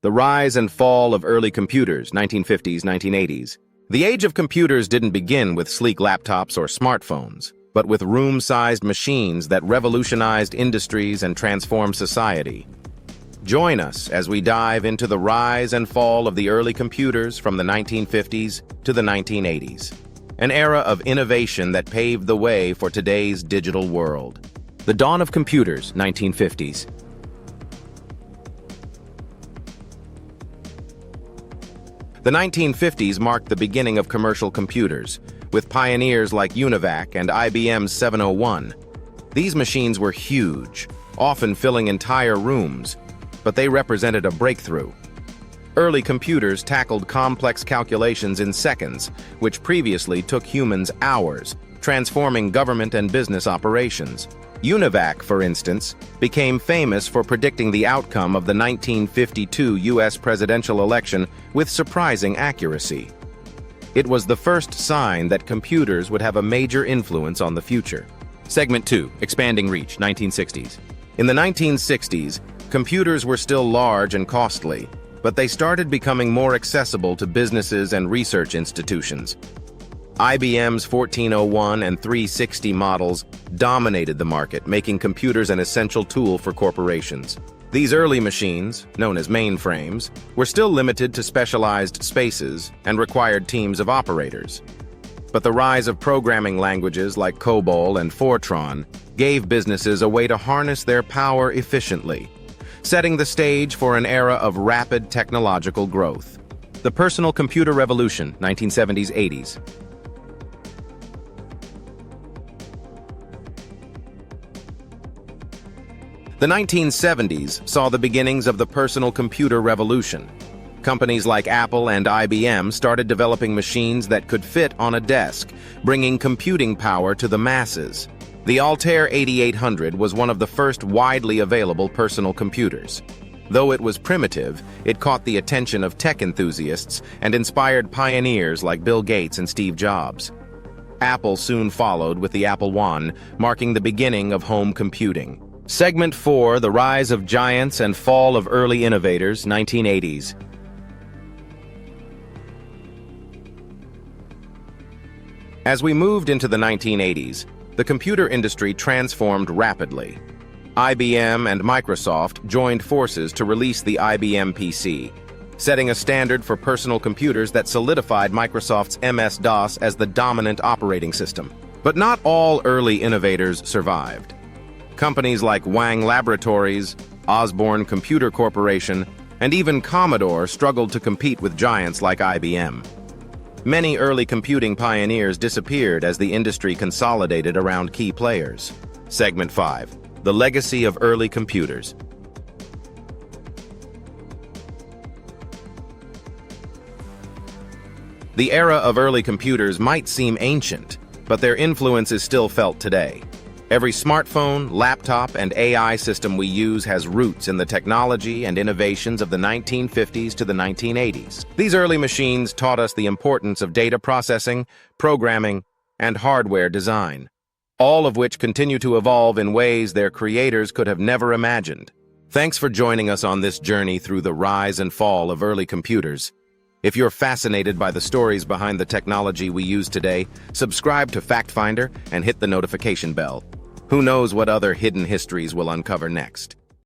The rise and fall of early computers, 1950s, 1980s. The age of computers didn't begin with sleek laptops or smartphones, but with room-sized machines that revolutionized industries and transformed society. Join us as we dive into the rise and fall of the early computers from the 1950s to the 1980s, an era of innovation that paved the way for today's digital world. The dawn of computers, 1950s. The 1950s marked the beginning of commercial computers, with pioneers like UNIVAC and IBM's 701. These machines were huge, often filling entire rooms, but they represented a breakthrough. Early computers tackled complex calculations in seconds, which previously took humans hours, transforming government and business operations. UNIVAC, for instance, became famous for predicting the outcome of the 1952 U.S. presidential election with surprising accuracy. It was the first sign that computers would have a major influence on the future. Segment 2, Expanding Reach, 1960s. In the 1960s, computers were still large and costly, but they started becoming more accessible to businesses and research institutions. IBM's 1401 and 360 models dominated the market, making computers an essential tool for corporations. These early machines, known as mainframes, were still limited to specialized spaces and required teams of operators. But the rise of programming languages like COBOL and Fortran gave businesses a way to harness their power efficiently, setting the stage for an era of rapid technological growth. The personal computer revolution, 1970s-80s. The 1970s saw the beginnings of the personal computer revolution. Companies like Apple and IBM started developing machines that could fit on a desk, bringing computing power to the masses. The Altair 8800 was one of the first widely available personal computers. Though it was primitive, it caught the attention of tech enthusiasts and inspired pioneers like Bill Gates and Steve Jobs. Apple soon followed with the Apple I, marking the beginning of home computing. Segment 4, The Rise of Giants and Fall of Early Innovators, 1980s. As we moved into the 1980s, the computer industry transformed rapidly. IBM and Microsoft joined forces to release the IBM PC, setting a standard for personal computers that solidified Microsoft's MS-DOS as the dominant operating system. But not all early innovators survived. Companies like Wang Laboratories, Osborne Computer Corporation, and even Commodore struggled to compete with giants like IBM. Many early computing pioneers disappeared as the industry consolidated around key players. Segment 5, The Legacy of Early Computers. The era of early computers might seem ancient, but their influence is still felt today. Every smartphone, laptop, and AI system we use has roots in the technology and innovations of the 1950s to the 1980s. These early machines taught us the importance of data processing, programming, and hardware design, all of which continue to evolve in ways their creators could have never imagined. Thanks for joining us on this journey through the rise and fall of early computers. If you're fascinated by the stories behind the technology we use today, subscribe to Fact Finder and hit the notification bell. Who knows what other hidden histories we'll uncover next?